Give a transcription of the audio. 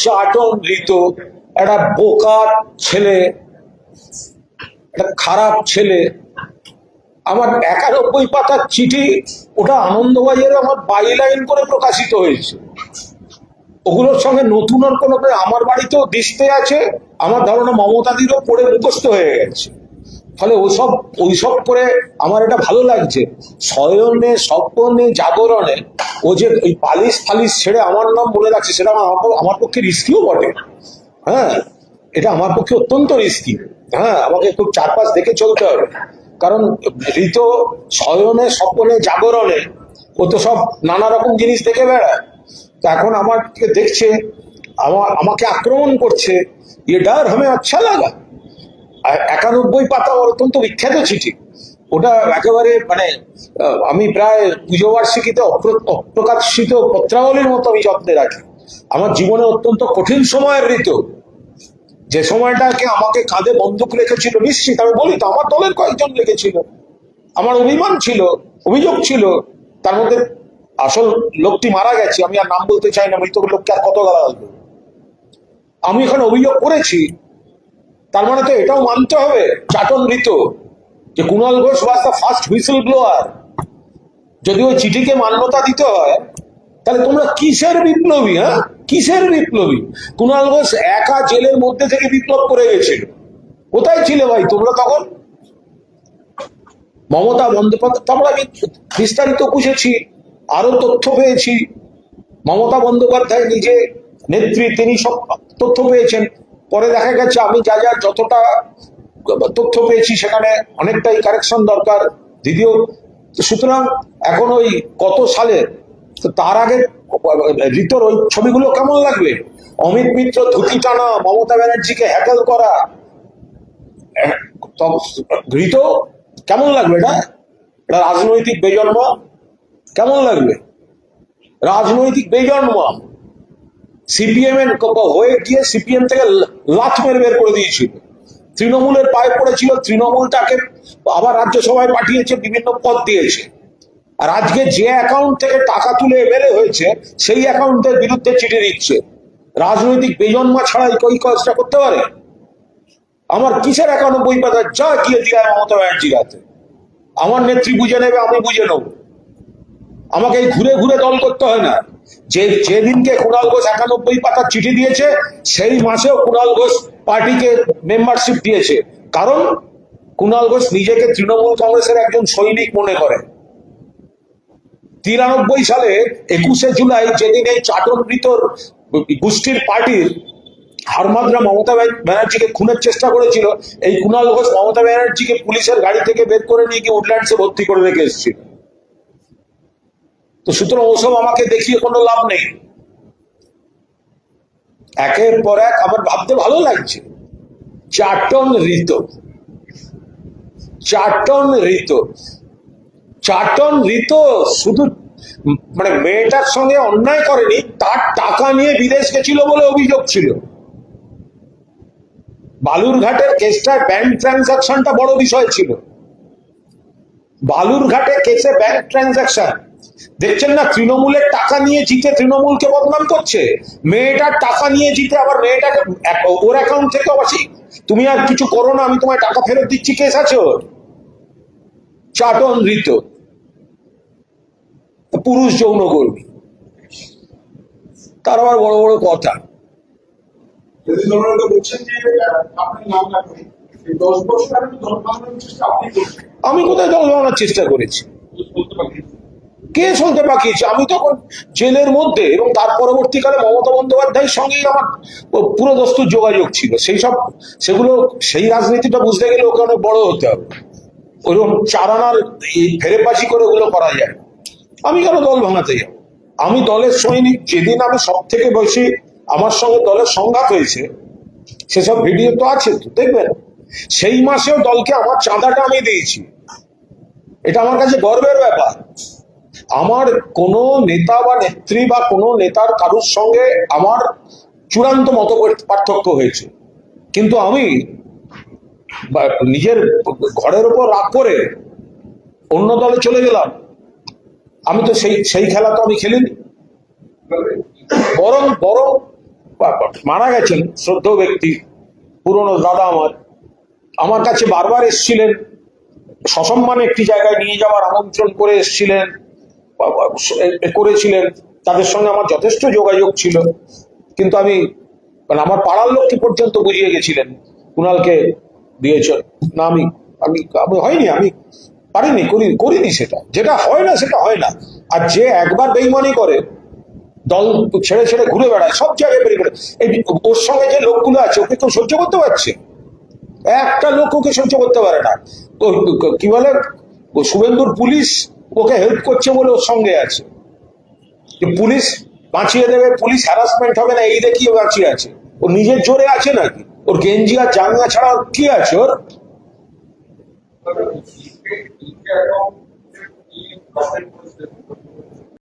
চাটন ঋতু একটা বোকা ছেলে, একটা খারাপ ছেলে। আমার 91 পাতার চিঠি, ওটা আনন্দবাজারে আমার বাইলাইন করে প্রকাশিত হয়েছে। ওগুলোর সঙ্গে নতুন আর কোনো, আমার বাড়িতেও দিস্তে আছে, আমার ধারণা মমতাদিরও পড়ে মুখস্থ হয়ে গেছে। ফলে ওইসব করে আমার এটা ভালো লাগছে। শয়নে স্বপ্নে জাগরণে ও যে ওই পালিশ ফালিশ ছেড়ে আমার নাম বলে রাখছে, সেটা আমার পক্ষে রিস্কিও বটে। হ্যাঁ, এটা আমার পক্ষে অত্যন্ত রিস্কি। হ্যাঁ, আমাকে খুব চারপাশ দেখে চলতে হবে, কারণ ঋত শয়নে স্বপ্নে জাগরণে ও তো সব নানা রকম জিনিস দেখে বেড়ায়। তা এখন আমাকে দেখছে, আমাকে আক্রমণ করছে, ये डर हमें अच्छा लगा। 91 পাতা অত্যন্ত বিখ্যাত চিঠি, ওটা একেবারে মানে আমি প্রায় পুজো বার্ষিকীতে অপ্রকাশিত পত্রাবলীর মতো আমি যত্নে রাখি। আমার জীবনে অত্যন্ত কঠিন সময়ের ঋতু, যে সময়টাকে আমাকে কাঁধে বন্দুক রেখেছিল, নিশ্চিত আমি বলি তো, আমার দলের কয়েকজন রেখেছিল, আমার অভিমান ছিল, অভিযোগ ছিল। তার মধ্যে আসল লোকটি মারা গেছে, আমি আর নাম বলতে চাই না, মৃত লোককে আর কত গালা আসবে। আমি এখানে অভিযোগ করেছি, তার মানে তো এটাও মানতে হবে চাটন ঋতু যে Kunal Ghosh was the first whistle blower. যদি ওই চিঠিকে মান্যতা দিতে হয়, তাহলে তোমরা কিসের বিপ্লবী? হ্যাঁ, কিসের বিপ্লবী? কুণাল ঘোষ একা জেলের মধ্যে থেকে বিপ্লব করে গেছিল। কোথায় ছিলে ভাই তোমরা তখন? মমতা বন্দ্যোপাধ্যায়, তারপর আমি বিস্তারিত বুঝেছি, আরো তথ্য পেয়েছি। মমতা বন্দ্যোপাধ্যায় নিজে নেত্রী, তিনি সব তথ্য পেয়েছেন। পরে দেখা গেছে আমি যতটা তথ্য পেয়েছি সেখানে অনেকটাই কারেকশন দরকার দ্বিতীয়। সুতরাং এখন ওই কত সালে, তার আগে ঋতুর ওই ছবিগুলো কেমন লাগবে? অমিত মিত্র ধুতি টানা, মমতা ব্যানার্জিকে হ্যাকেল করা, ঋতু কেমন লাগবে? এটা রাজনৈতিক বেজন্ম কেমন লাগবে? রাজনৈতিক বেজন্ম। সিপিএম এর হয়ে গিয়ে সিপিএম থেকে লাথ মেরে বের করে দিয়েছিল, তৃণমূলের পায়ে পড়েছিল, তৃণমূলটাকে আবার রাজ্যসভায় পাঠিয়েছে, বিভিন্ন পদ দিয়েছে। আর আজকে যে অ্যাকাউন্ট থেকে টাকা তুলে বেড়ে হয়েছে, সেই অ্যাকাউন্টের বিরুদ্ধে চিঠি দিচ্ছে। রাজনৈতিক বেজন্মা ছাড়াই কই কাজটা করতে পারে? আমার কিসের 91 পাতা? যা গিয়ে দিয়ে মমতা ব্যানার্জির হাতে, আমার নেত্রী বুঝে নেবে, আমি বুঝে নেব। আমাকে ঘুরে ঘুরে দল করতে হয় না। যেদিনকে কুণাল ঘোষ 91 পাতার চিঠি দিয়েছে, সেই মাসেও কুণাল ঘোষ পার্টিকে মেম্বারশিপ দিয়েছে, কারণ কুণাল ঘোষ নিজেকে তৃণমূল কংগ্রেসের একজন সৈনিক মনে করে। 93 সালে 21শে জুলাই, যেদিন এই চাটন ঋতুর গোষ্ঠীর পার্টির হারমাদরা মমতা ব্যানার্জিকে খুনের চেষ্টা করেছিল, এই কুণাল ঘোষ মমতা ব্যানার্জিকে পুলিশের গাড়ি থেকে বের করে নিয়ে গিয়ে উডল্যান্ডসে ভর্তি করে রেখে এসেছিল। তো সুতরাং ওসব আমাকে দেখিয়ে কোনো লাভ নেই। একের পর এক আমার ভাবতে ভালো লাগছে। চাটন ঋতু, চাটন ঋতু, চাটন ঋতু শুধু মানে মেয়েটার সঙ্গে অন্যায় করেনি, তার টাকা নিয়ে বিদেশ গেছিল বলে অভিযোগ ছিল। বালুরঘাটের কেসটায় ব্যাংক ট্রানজাকশনটা বড় বিষয় ছিল। বালুরঘাটে কেসে ব্যাংক ট্রানজাকশন, দেখছেন না? তৃণমূলের টাকা নিয়ে জিতে তৃণমূলকে বদনাম করছে, মেয়েটার টাকা নিয়ে জিতে আবার মেয়েটাকে ওর অ্যাকাউন্ট থেকে অবশ্যই তুমি আর কিছু করো না, আমি তোমায় টাকা ফেরত দিচ্ছি কেস আছে ওর। চাটন ঋতু, পুরুষ যৌনকর্মী, তার আবার বড় বড় কথা। আমি কোথায় দল ভাঙার চেষ্টা করেছি? কে শুনতে পাকিয়েছে? আমি তখন জেলের মধ্যে, এবং তার পরবর্তীকালে মমতা বন্দ্যোপাধ্যায়ের সঙ্গেই আমার পুরো দস্তুর যোগাযোগ ছিল। সেই রাজনীতিটা বুঝতে গেলে ওকে অনেক বড় হতে হবে। ওইরকম চারানার ফেরেবাজি করে ওগুলো করা যায়। আমি কেন দল ভাঙাতে যাব? আমি দলের সৈনিক। যেদিন আমি সব থেকে বেশি আমার সঙ্গে দলের সংঘাত হয়েছে, সেসব ভিডিও তো আছে, তো দেখবেন। সেই মাসেও দলকে আমার চাঁদাটা আমি দিয়েছি। এটা আমার কাছে গর্বের ব্যাপার। আমার কোনো নেতা বা নেত্রী বা কোনো নেতার কারুর সঙ্গে আমার চূড়ান্ত মত পার্থক্য হয়েছে, কিন্তু আমি নিজের ঘরের উপর রাগ করে অন্য দলে চলে গেলাম। আমি তো সেই খেলা তো আমি খেলিনি। বরং মারা গেছেন শ্রদ্ধেয় ব্যক্তি, পুরনো দাদা আমার কাছে বারবার এসেছিলেন, সসম্মানে একটি জায়গায় নিয়ে যাওয়ার আমন্ত্রণ করে এসেছিলেন, করেছিলেন। তাদের সঙ্গে আমার যথেষ্ট যোগাযোগ ছিল, কিন্তু আমি মানে আমার পাড়ার লোককে পর্যন্ত বুঝিয়ে গেছিলেন কুণালকে দিয়েছ না। আমি আমি আমি হয়নি, আমি পারিনি, করিনি। সেটা যেটা হয় না সেটা হয় না। আর যে একবার বেইমানি করে, দল ছেড়ে ছেড়ে ঘুরে বেড়ায়, সব জায়গায় বেরিয়ে বেড়ায়, এই ওর সঙ্গে যে লোকগুলো আছে ওকে কেউ সহ্য করতে পারছে? একটা লোক ওকে সহ্য করতে পারে না। তো কি বলে, শুভেন্দুর পুলিশ ওকে হেল্প করছে বলে ওর সঙ্গে আছে, যে পুলিশ বাঁচিয়ে দেবে, পুলিশ হ্যারাসমেন্ট হবে না, এই দেখিয়ে বাঁচিয়ে আছে। ও নিজের জোরে আছে নাকি? ওর গেঞ্জি আর জাঙ্গা ছাড়া কি আছে ওর?